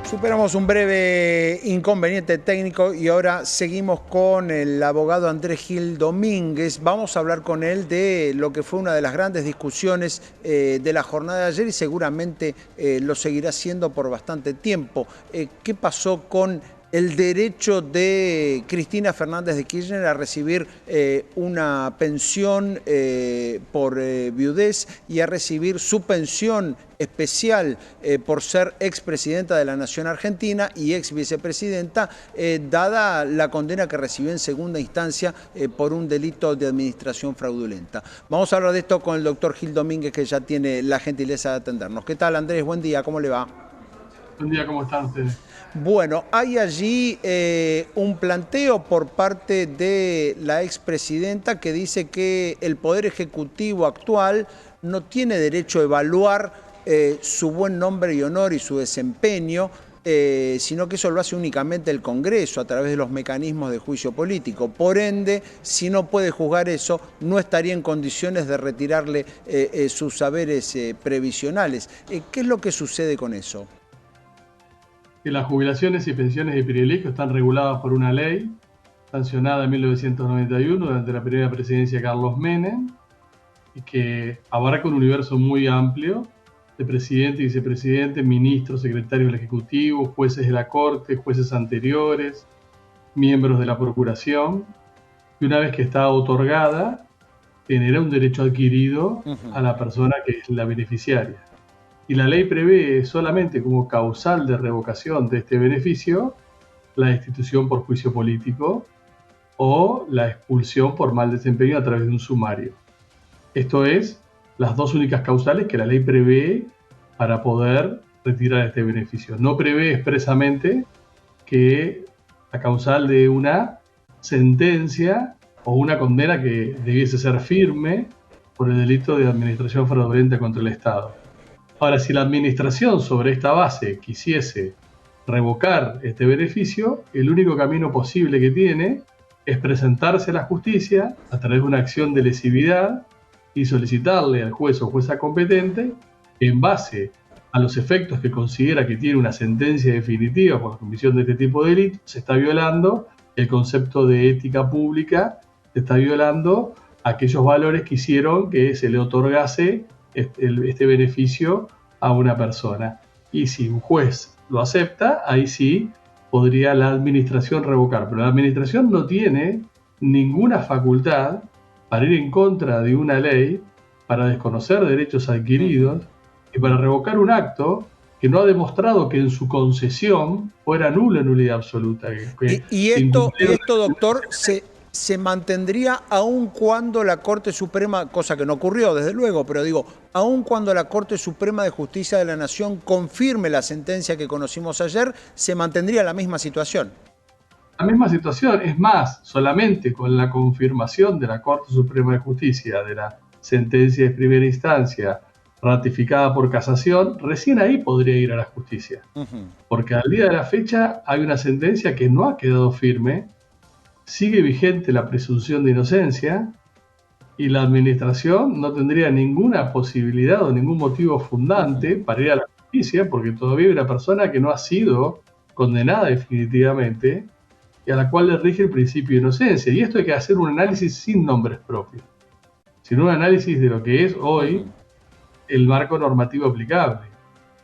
Superamos un breve inconveniente técnico y ahora seguimos con el abogado Andrés Gil Domínguez. Vamos a hablar con él de lo que fue una de las grandes discusiones de la jornada de ayer y seguramente lo seguirá siendo por bastante tiempo. ¿Qué pasó con el derecho de Cristina Fernández de Kirchner a recibir una pensión por viudez y a recibir su pensión especial por ser expresidenta de la Nación Argentina y ex vicepresidenta, dada la condena que recibió en segunda instancia por un delito de administración fraudulenta? Vamos a hablar de esto con el doctor Gil Domínguez, que ya tiene la gentileza de atendernos. ¿Qué tal, Andrés? Buen día, ¿cómo le va? Buen día, ¿cómo están ustedes? Bueno, hay allí un planteo por parte de la expresidenta que dice que el Poder Ejecutivo actual no tiene derecho a evaluar su buen nombre y honor y su desempeño, sino que eso lo hace únicamente el Congreso a través de los mecanismos de juicio político. Por ende, si no puede juzgar eso, no estaría en condiciones de retirarle sus saberes previsionales. ¿Qué es lo que sucede con eso? Que las jubilaciones y pensiones de privilegio están reguladas por una ley sancionada en 1991 durante la primera presidencia de Carlos Menem y que abarca un universo muy amplio de presidente y vicepresidente, ministros, secretarios del Ejecutivo, jueces de la Corte, jueces anteriores, miembros de la Procuración, y una vez que está otorgada, genera un derecho adquirido a la persona que es la beneficiaria. Y la ley prevé solamente como causal de revocación de este beneficio la destitución por juicio político o la expulsión por mal desempeño a través de un sumario. Esto es las dos únicas causales que la ley prevé para poder retirar este beneficio. No prevé expresamente que la causal de una sentencia o una condena que debiese ser firme por el delito de administración fraudulenta contra el Estado. Ahora, si la administración sobre esta base quisiese revocar este beneficio, el único camino posible que tiene es presentarse a la justicia a través de una acción de lesividad y solicitarle al juez o jueza competente, en base a los efectos que considera que tiene una sentencia definitiva por la comisión de este tipo de delitos, se está violando el concepto de ética pública, se está violando aquellos valores que hicieron que se le otorgase este beneficio a una persona. Y si un juez lo acepta, ahí sí podría la administración revocar. Pero la administración no tiene ninguna facultad para ir en contra de una ley, para desconocer derechos adquiridos y para revocar un acto que no ha demostrado que en su concesión fuera nula, nulidad absoluta. Y esto, doctor, se mantendría aun cuando la Corte Suprema, cosa que no ocurrió desde luego, pero digo, aun cuando la Corte Suprema de Justicia de la Nación confirme la sentencia que conocimos ayer, se mantendría la misma situación. La misma situación, es más, solamente con la confirmación de la Corte Suprema de Justicia de la sentencia de primera instancia ratificada por casación, recién ahí podría ir a la justicia. Porque al día de la fecha hay una sentencia que no ha quedado firme, sigue vigente la presunción de inocencia y la administración no tendría ninguna posibilidad o ningún motivo fundante para ir a la justicia, porque todavía hay una persona que no ha sido condenada definitivamente y a la cual le rige el principio de inocencia. Y esto hay que hacer un análisis sin nombres propios, sino un análisis de lo que es hoy el marco normativo aplicable.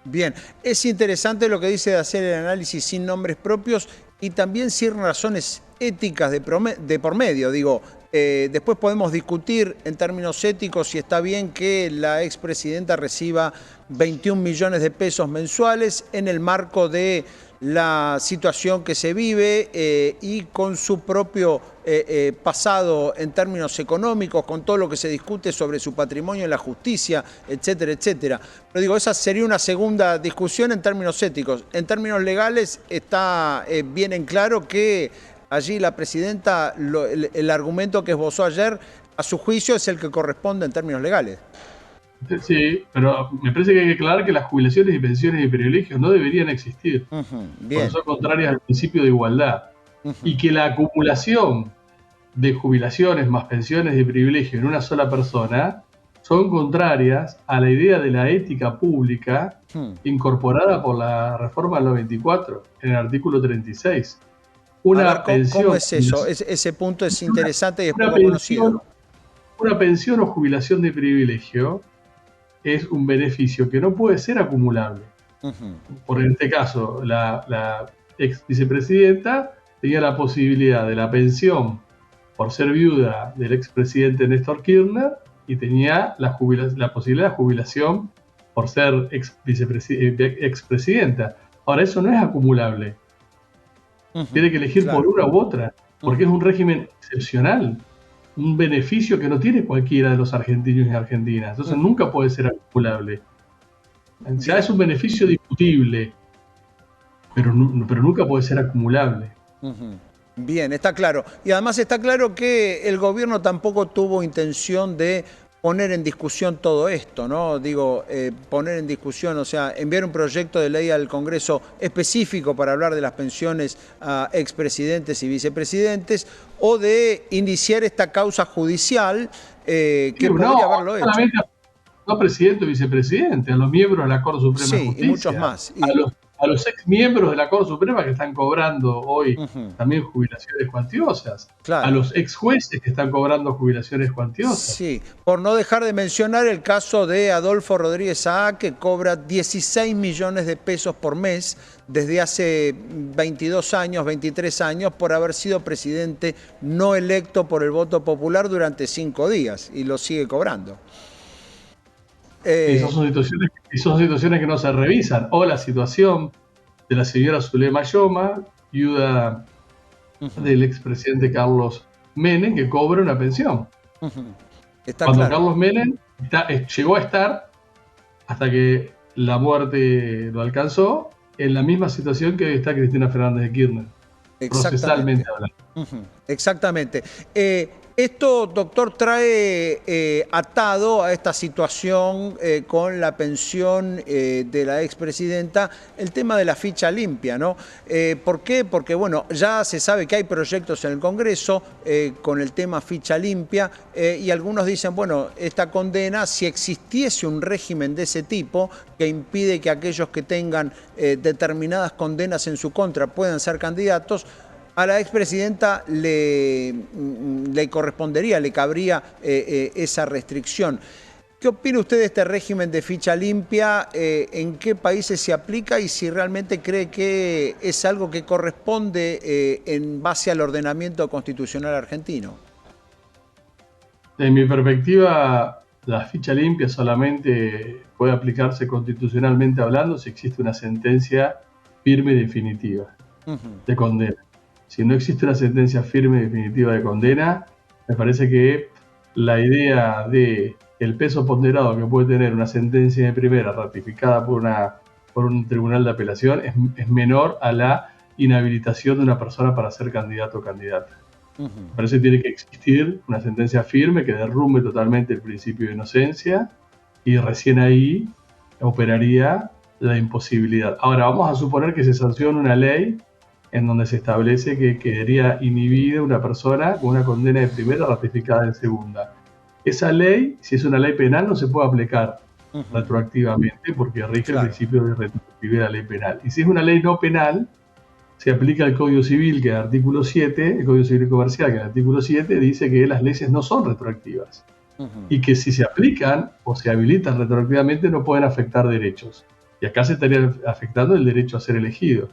Bien, es interesante lo que dice de hacer el análisis sin nombres propios y también sin razones éticas de por medio. Digo, después podemos discutir en términos éticos si está bien que la expresidenta reciba 21 millones de pesos mensuales en el marco de la situación que se vive y con su propio pasado en términos económicos, con todo lo que se discute sobre su patrimonio en la justicia, etcétera, etcétera. Pero digo, esa sería una segunda discusión en términos éticos. En términos legales está bien en claro que allí la presidenta, el argumento que esbozó ayer, a su juicio es el que corresponde en términos legales. Sí, pero me parece que hay que aclarar que las jubilaciones y pensiones y privilegios no deberían existir, porque son contrarias al principio de igualdad, y que la acumulación de jubilaciones más pensiones y privilegios en una sola persona son contrarias a la idea de la ética pública incorporada por la reforma del 94 en el artículo 36. A ver, ¿cómo es eso? Ese punto es interesante y es poco conocido. Una pensión o jubilación de privilegio es un beneficio que no puede ser acumulable. Por este caso, la ex vicepresidenta tenía la posibilidad de la pensión por ser viuda del expresidente Néstor Kirchner y tenía la posibilidad de jubilación por ser expresidenta. Ahora, eso no es acumulable. Tiene que elegir por una u otra, porque es un régimen excepcional, un beneficio que no tiene cualquiera de los argentinos y argentinas. Entonces nunca puede ser acumulable. O sea, es un beneficio discutible, pero nunca puede ser acumulable. Bien, está claro. Y además está claro que el gobierno tampoco tuvo intención de poner en discusión todo esto, ¿no? Digo, poner en discusión, o sea, enviar un proyecto de ley al Congreso específico para hablar de las pensiones a expresidentes y vicepresidentes, o de iniciar esta causa judicial que podría haberlo hecho. No presidente o vicepresidente, a los miembros de la Corte Suprema de Justicia. Y muchos más. A los ex miembros de la Corte Suprema que están cobrando hoy también jubilaciones cuantiosas. Claro. A los ex jueces que están cobrando jubilaciones cuantiosas. Sí, por no dejar de mencionar el caso de Adolfo Rodríguez Saá, que cobra 16 millones de pesos por mes desde hace 22 años, 23 años, por haber sido presidente no electo por el voto popular durante 5 días y lo sigue cobrando. Y son situaciones que no se revisan. O la situación de la señora Zulema Yoma, viuda del expresidente Carlos Menem, que cobra una pensión. Cuando claro. Carlos Menem llegó a estar, hasta que la muerte lo alcanzó, en la misma situación que está Cristina Fernández de Kirchner. Procesalmente hablando. Exactamente. Esto, doctor, trae atado a esta situación con la pensión de la expresidenta el tema de la ficha limpia, ¿no? ¿Por qué? Porque, bueno, ya se sabe que hay proyectos en el Congreso con el tema ficha limpia y algunos dicen, bueno, esta condena, si existiese un régimen de ese tipo que impide que aquellos que tengan determinadas condenas en su contra puedan ser candidatos, a la expresidenta le correspondería, le cabría esa restricción. ¿Qué opina usted de este régimen de ficha limpia? ¿En qué países se aplica y si realmente cree que es algo que corresponde en base al ordenamiento constitucional argentino? En mi perspectiva, la ficha limpia solamente puede aplicarse constitucionalmente hablando si existe una sentencia firme y definitiva de condena. Si no existe una sentencia firme y definitiva de condena, me parece que la idea de el peso ponderado que puede tener una sentencia de primera ratificada por un tribunal de apelación es menor a la inhabilitación de una persona para ser candidato o candidata. Me parece que tiene que existir una sentencia firme que derrumbe totalmente el principio de inocencia y recién ahí operaría la imposibilidad. Ahora, vamos a suponer que se sanciona una ley en donde se establece que quedaría inhibida una persona con una condena de primera ratificada en segunda. Esa ley, si es una ley penal, no se puede aplicar retroactivamente porque rige el principio de retroactividad de la ley penal. Y si es una ley no penal, se aplica el Código Civil, que es el artículo 7, el Código Civil y Comercial, que es el artículo 7, dice que las leyes no son retroactivas. Y que si se aplican o se habilitan retroactivamente no pueden afectar derechos. Y acá se estaría afectando el derecho a ser elegido.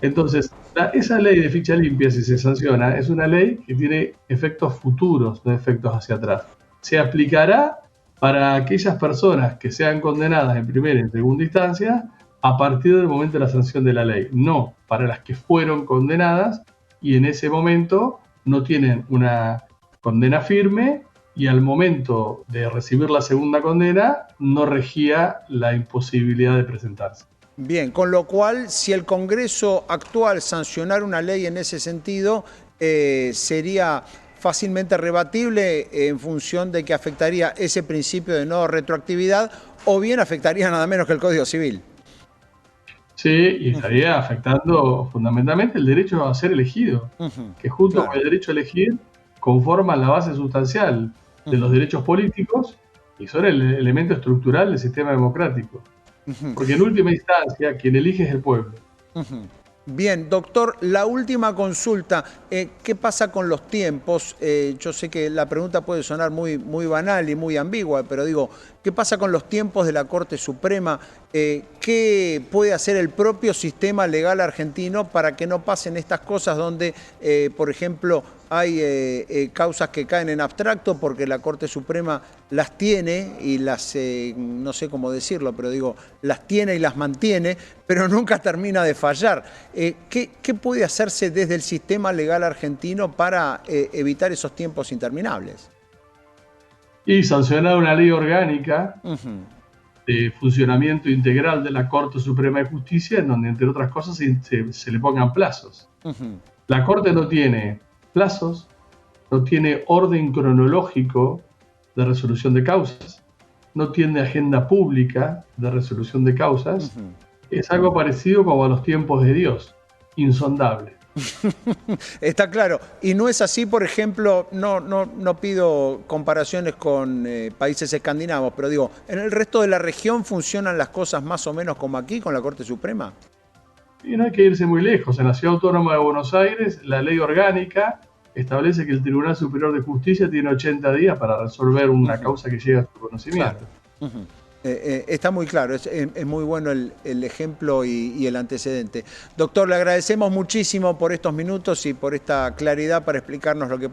Entonces, esa ley de ficha limpia, si se sanciona, es una ley que tiene efectos futuros, no efectos hacia atrás. Se aplicará para aquellas personas que sean condenadas en primera y en segunda instancia a partir del momento de la sanción de la ley, no para las que fueron condenadas y en ese momento no tienen una condena firme y al momento de recibir la segunda condena no regía la imposibilidad de presentarse. Bien, con lo cual, si el Congreso actual sancionara una ley en ese sentido, sería fácilmente rebatible en función de que afectaría ese principio de no retroactividad o bien afectaría nada menos que el Código Civil. Sí, y estaría afectando fundamentalmente el derecho a ser elegido, que junto con el derecho a elegir conforman la base sustancial de los derechos políticos y son el elemento estructural del sistema democrático. Ujú. Porque en última instancia, quien elige es el pueblo. Ujú. Bien, doctor, la última consulta, ¿qué pasa con los tiempos? Yo sé que la pregunta puede sonar muy banal y muy ambigua, pero digo, ¿qué pasa con los tiempos de la Corte Suprema? ¿Qué puede hacer el propio sistema legal argentino para que no pasen estas cosas donde, por ejemplo, hay causas que caen en abstracto porque la Corte Suprema las tiene y las, no sé cómo decirlo, pero digo, las tiene y las mantiene, pero nunca termina de fallar? ¿Qué puede hacerse desde el sistema legal argentino para evitar esos tiempos interminables? Y sancionar una ley orgánica Ujú, de funcionamiento integral de la Corte Suprema de Justicia, en donde, entre otras cosas, se le pongan plazos. ujú, La Corte no tiene plazos, no tiene orden cronológico de resolución de causas, no tiene agenda pública de resolución de causas. ujú. Es algo parecido como a los tiempos de Dios, insondable. Está claro. Y no es así, por ejemplo, no pido comparaciones con países escandinavos, pero digo, ¿en el resto de la región funcionan las cosas más o menos como aquí con la Corte Suprema? Y no hay que irse muy lejos. En la Ciudad Autónoma de Buenos Aires, la ley orgánica establece que el Tribunal Superior de Justicia tiene 80 días para resolver una Ujú, causa que llega a su claro. conocimiento. Ujú. Está muy claro, es muy bueno el ejemplo y el antecedente. Doctor, le agradecemos muchísimo por estos minutos y por esta claridad para explicarnos lo que pasa.